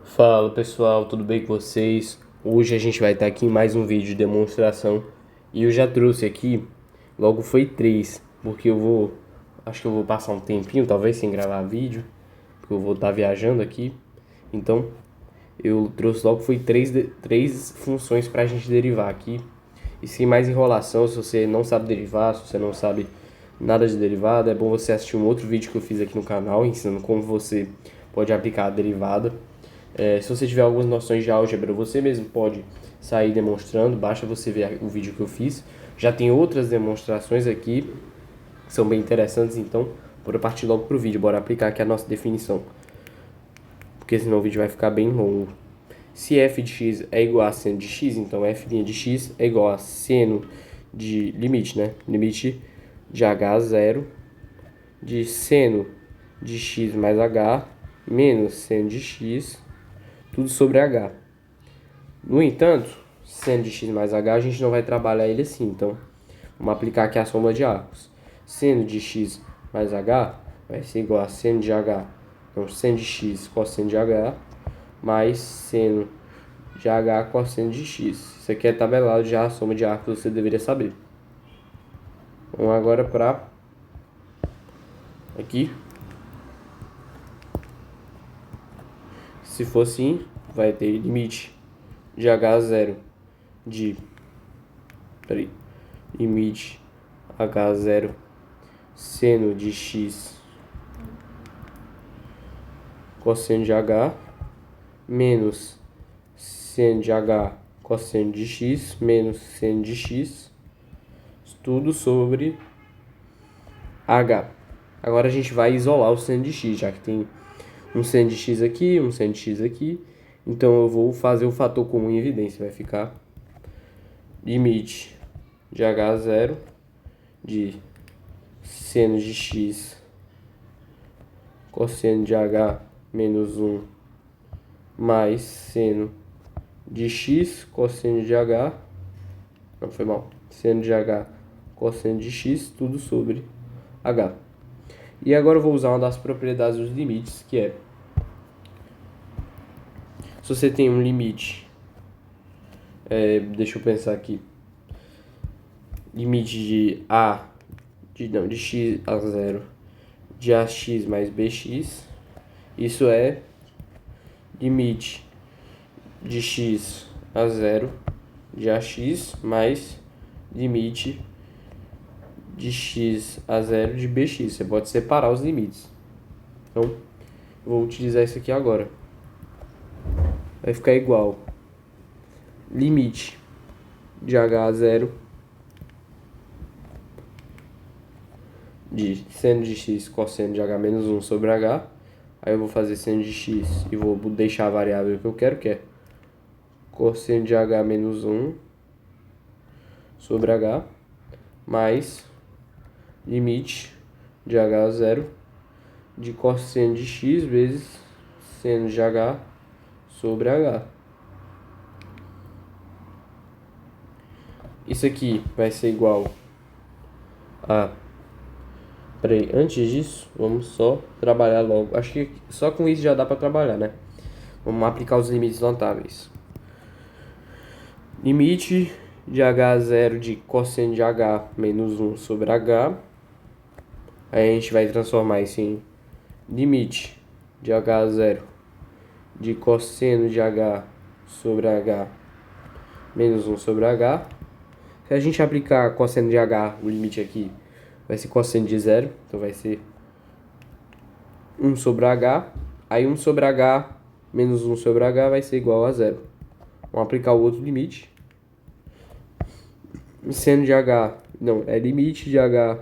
Fala pessoal, tudo bem com vocês? Hoje a gente vai estar aqui em mais um vídeo de demonstração e eu já trouxe aqui, logo foi 3, porque acho que eu vou passar um tempinho, talvez sem gravar vídeo, porque eu vou estar viajando aqui. Então eu trouxe logo foi três funções para a gente derivar aqui. E sem mais enrolação, se você não sabe derivar, se você não sabe nada de derivada, é bom você assistir um outro vídeo que eu fiz aqui no canal ensinando como você pode aplicar a derivada. Se você tiver algumas noções de álgebra, você mesmo pode sair demonstrando, basta você ver o vídeo que eu fiz. Já tem outras demonstrações aqui que são bem interessantes, então bora partir logo para o vídeo, bora aplicar aqui a nossa definição, porque senão o vídeo vai ficar bem longo. Se f de x é igual a seno de x, então f' de x é igual a seno de limite, né? Limite de h a zero de seno de x mais h menos seno de x, tudo sobre h. No entanto, seno de x mais h, a gente não vai trabalhar ele assim, então vamos aplicar aqui a soma de arcos. Seno de x mais h vai ser igual a seno de h, então seno de x cosseno de h, mais seno de h cosseno de x. Isso aqui é tabelado já, a soma de arcos você deveria saber. Vamos agora para aqui. Se for assim, vai ter limite de h a zero de... limite h a zero seno de x cosseno de h menos seno de h cosseno de x menos seno de x, tudo sobre h. Agora a gente vai isolar o seno de x, já que tem um seno de x aqui, um seno de x aqui. Então eu vou fazer o fator comum em evidência, vai ficar limite de h a zero de seno de x cosseno de h menos 1 mais seno de x cosseno de h, não foi mal, seno de h cosseno de x, tudo sobre h. E agora eu vou usar uma das propriedades dos limites, que é, se você tem um limite, deixa eu pensar aqui, limite de x a zero de ax mais bx, isso é limite de x a zero de ax mais limite de x a zero de bx. Você pode separar os limites. Então, vou utilizar isso aqui agora. Vai ficar igual limite de h a zero de seno de x cosseno de h menos 1 sobre h. Aí eu vou fazer seno de x e vou deixar a variável que eu quero, que é cosseno de h menos 1 sobre h, mais limite de h a zero de cosseno de x vezes seno de h sobre h. Isso aqui vai ser igual a... Peraí, antes disso, vamos só trabalhar logo. Acho que só com isso já dá para trabalhar, né? Vamos aplicar os limites notáveis. Limite de h a zero de cosseno de h menos 1 sobre h. Aí a gente vai transformar isso em limite de h a zero de cosseno de h sobre h menos 1 sobre h. Se a gente aplicar cosseno de h, o limite aqui vai ser cosseno de zero, então vai ser 1 sobre h. Aí 1 sobre h menos 1 sobre h vai ser igual a zero. Vamos aplicar o outro limite. Seno de h, não, é limite de h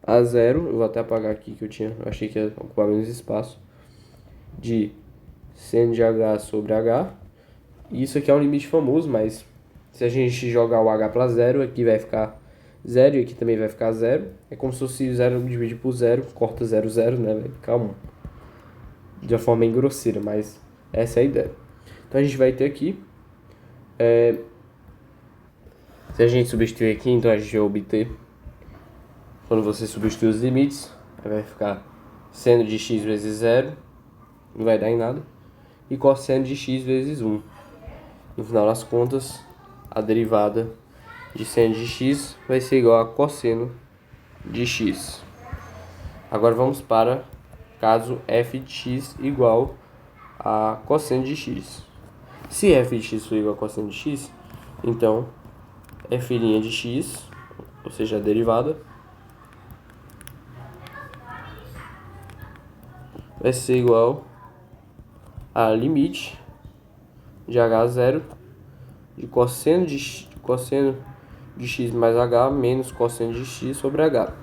a zero. Eu vou até apagar aqui que eu achei que ia ocupar menos espaço. De seno de h sobre h. E isso aqui é um limite famoso, mas se a gente jogar o h para zero, aqui vai ficar zero e aqui também vai ficar zero. É como se fosse zero dividido por zero, corta 0, 0, né? Vai ficar 1. De uma forma bem grosseira, mas essa é a ideia. Então a gente vai ter aqui, se a gente substituir aqui, então a gente vai obter, quando você substituir os limites, aí vai ficar seno de x vezes zero, não vai dar em nada. e cosseno de x vezes 1. No final das contas, a derivada de seno de x vai ser igual a cosseno de x. Agora vamos para caso f de x igual a cosseno de x. Se f de x for igual a cosseno de x, então f' de x, ou seja, a derivada, vai ser igual a limite de h0 de cosseno de x mais h menos cosseno de x sobre h.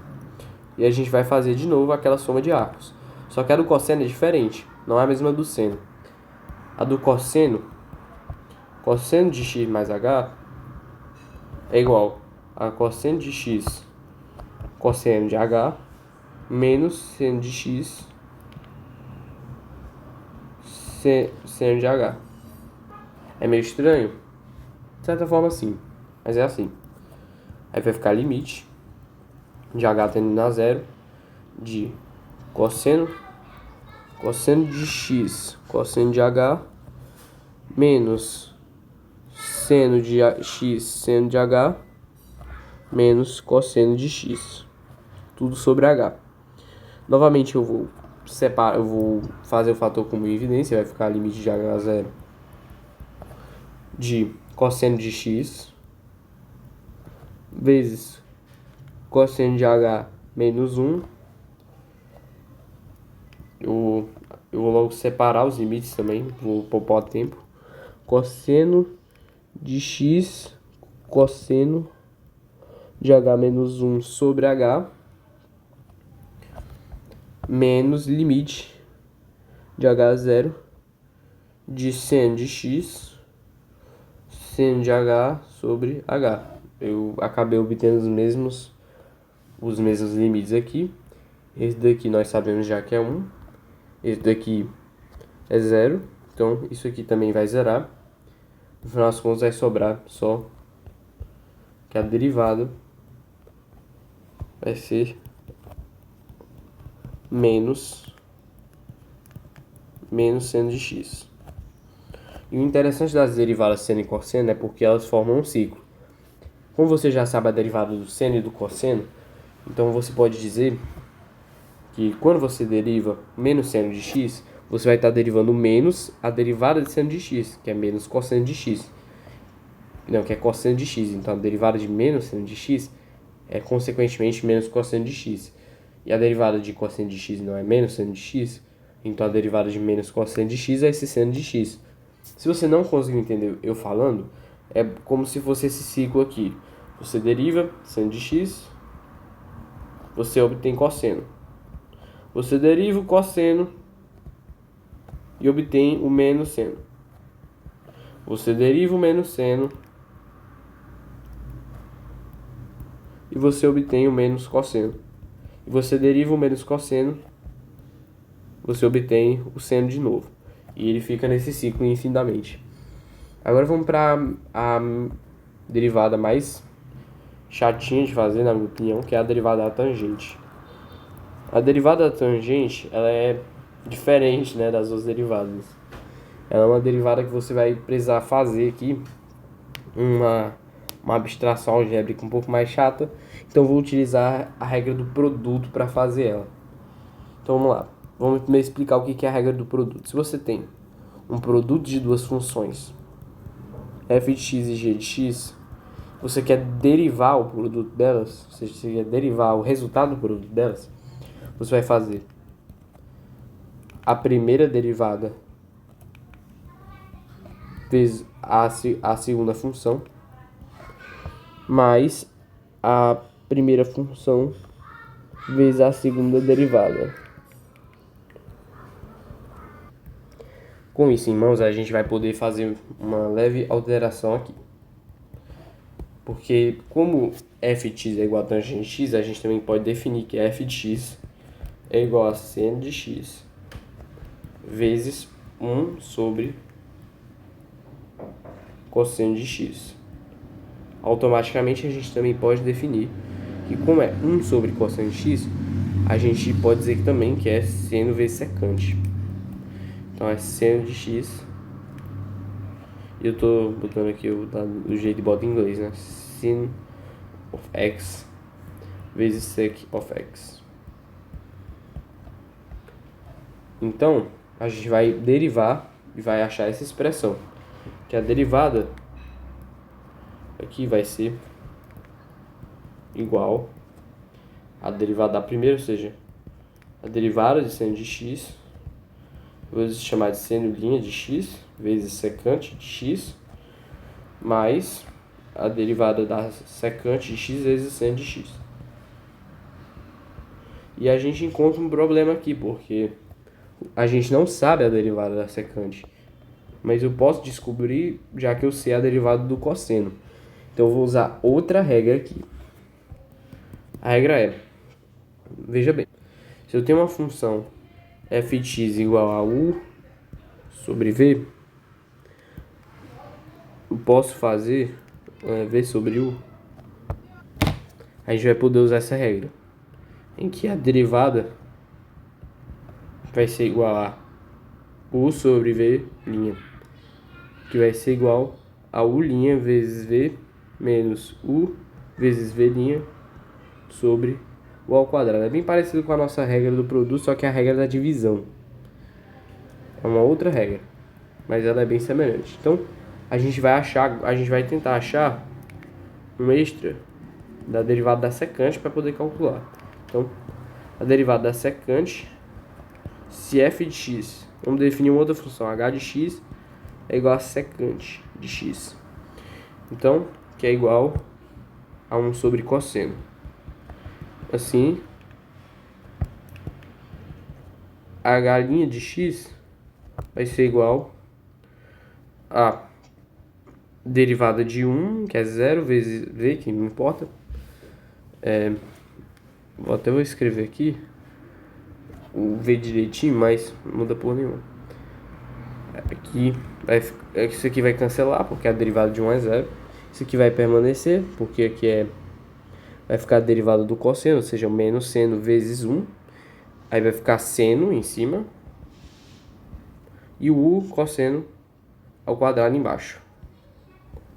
E a gente vai fazer de novo aquela soma de arcos. Só que a do cosseno é diferente, não é a mesma do seno. A do cosseno de x mais h é igual a cosseno de x cosseno de h menos seno de x seno de h. É meio estranho? De certa forma sim, mas é assim. Aí vai ficar limite de h tendendo a zero de cosseno de x cosseno de h menos seno de x seno de h menos cosseno de x, tudo sobre h. Novamente eu vou fazer o fator como evidência, vai ficar limite de h0 de cosseno de x vezes cosseno de h menos 1. Eu vou logo separar os limites também, vou poupar o tempo. Cosseno de x cosseno de h menos 1 sobre h menos limite de h0 de seno de x seno de h sobre h. Eu acabei obtendo os mesmos limites aqui. Esse daqui nós sabemos já que é 1. Esse daqui é 0. Então isso aqui também vai zerar. No final das contas vai sobrar só que a derivada vai ser menos seno de x. E o interessante das derivadas seno e cosseno é porque elas formam um ciclo. Como você já sabe a derivada do seno e do cosseno, então você pode dizer que quando você deriva menos seno de x, você vai estar derivando menos a derivada de seno de x, que é menos cosseno de x. Não, que é cosseno de x. Então a derivada de menos seno de x é consequentemente menos cosseno de x. E a derivada de cosseno de x não é menos seno de x, então a derivada de menos cosseno de x é esse seno de x. Se você não conseguiu entender eu falando, é como se fosse esse ciclo aqui. Você deriva seno de x, você obtém cosseno. Você deriva o cosseno e obtém o menos seno. Você deriva o menos seno e você obtém o menos cosseno. E você deriva o menos cosseno, você obtém o seno de novo. E ele fica nesse ciclo infinitamente. Agora vamos para a derivada mais chatinha de fazer, na minha opinião, que é a derivada da tangente. A derivada da tangente, ela é diferente, né, das outras derivadas. Ela é uma derivada que você vai precisar fazer aqui uma abstração algébrica um pouco mais chata. Então vou utilizar a regra do produto para fazer ela. Então vamos lá. Vamos primeiro explicar o que é a regra do produto. Se você tem um produto de duas funções, f de x e g de x, você quer derivar o produto delas, ou seja, você quer derivar o resultado do produto delas, você vai fazer a primeira derivada vezes a segunda função, mais a primeira função vezes a segunda derivada. Com isso em mãos, a gente vai poder fazer uma leve alteração aqui. Porque como f de x é igual a tangente de x, a gente também pode definir que f de x é igual a seno de x vezes 1 sobre cosseno de x. Automaticamente a gente também pode definir que como é 1 sobre cosseno de x, a gente pode dizer que também que é seno vezes secante. Então é seno de x. E eu tô botando aqui do jeito de bota em inglês, né? Sin of x vezes sec of x. Então, a gente vai derivar e vai achar essa expressão. Que a derivada aqui vai ser igual a derivada da primeira, ou seja, a derivada de seno de x, vou chamar de seno linha de x, vezes secante de x, mais a derivada da secante de x vezes seno de x. E a gente encontra um problema aqui, porque a gente não sabe a derivada da secante, mas eu posso descobrir já que eu sei a derivada do cosseno. Então eu vou usar outra regra aqui. A regra é, veja bem, se eu tenho uma função f de x igual a u sobre v, eu posso fazer v sobre u. A gente vai poder usar essa regra, em que a derivada vai ser igual a u sobre v', que vai ser igual a u' vezes v menos u vezes v' sobre u ao quadrado. É bem parecido com a nossa regra do produto, só que é a regra da divisão. É uma outra regra, mas ela é bem semelhante. Então, a gente vai tentar achar um extra da derivada da secante para poder calcular. Então, a derivada da secante, se f de x, vamos definir uma outra função, h de x é igual a secante de x. Então, que é igual a 1 sobre cosseno. Assim, h' de x vai ser igual a derivada de 1, que é 0, vezes v, que não importa. Vou escrever aqui o v direitinho, mas não muda por nenhuma. Aqui isso aqui vai cancelar, porque a derivada de 1 é 0. Isso aqui vai permanecer, porque aqui vai ficar a derivada do cosseno, ou seja, menos seno vezes 1. Aí vai ficar seno em cima e o u cosseno ao quadrado embaixo.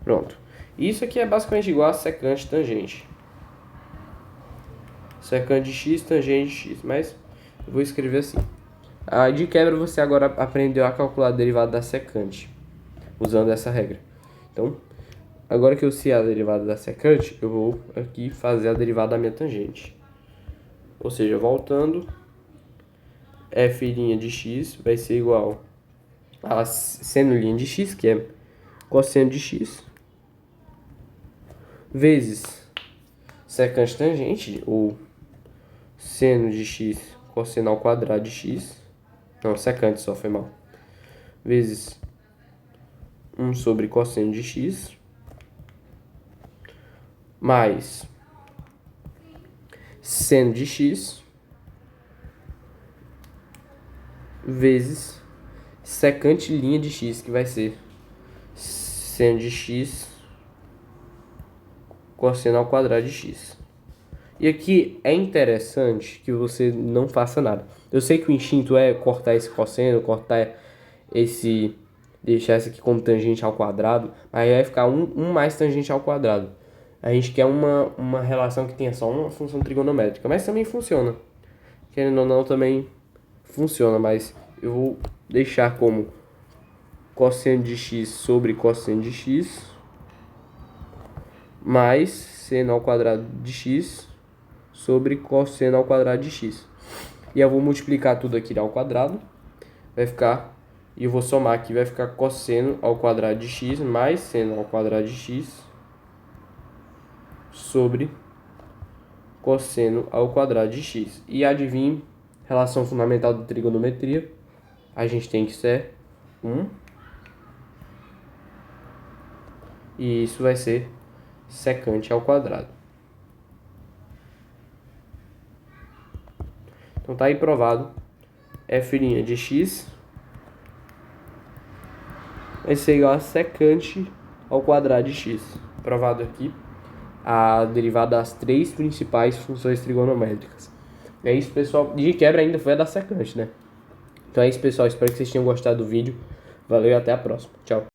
Pronto. Isso aqui é basicamente igual a secante tangente. Secante de x, tangente de x. Mas eu vou escrever assim. De quebra, você agora aprendeu a calcular a derivada da secante, usando essa regra. Então, agora que eu sei a derivada da secante, eu vou aqui fazer a derivada da minha tangente. Ou seja, voltando, f' de x vai ser igual a seno' de x, que é cosseno de x, vezes secante tangente, ou seno de x cosseno ao quadrado de x, não, secante só, foi mal, vezes 1 sobre cosseno de x, mais seno de x, vezes secante linha de x, que vai ser seno de x cosseno ao quadrado de x. E aqui é interessante que você não faça nada. Eu sei que o instinto é cortar esse cosseno, deixar esse aqui como tangente ao quadrado, aí vai ficar um mais tangente ao quadrado. A gente quer uma relação que tenha só uma função trigonométrica, mas também funciona. Querendo ou não, também funciona, mas eu vou deixar como cosseno de x sobre cosseno de x mais seno ao quadrado de x sobre cosseno ao quadrado de x. E eu vou multiplicar tudo aqui ao quadrado, vai ficar, e eu vou somar aqui, vai ficar cosseno ao quadrado de x mais seno ao quadrado de x sobre cosseno ao quadrado de x. E adivinhe, relação fundamental da trigonometria, a gente tem que ser 1. E isso vai ser secante ao quadrado. Então tá aí provado. F' de x vai ser igual a secante ao quadrado de x. Provado aqui a derivada das três principais funções trigonométricas. É isso, pessoal. De quebra ainda foi a da secante, né? Então é isso, pessoal. Espero que vocês tenham gostado do vídeo. Valeu e até a próxima. Tchau.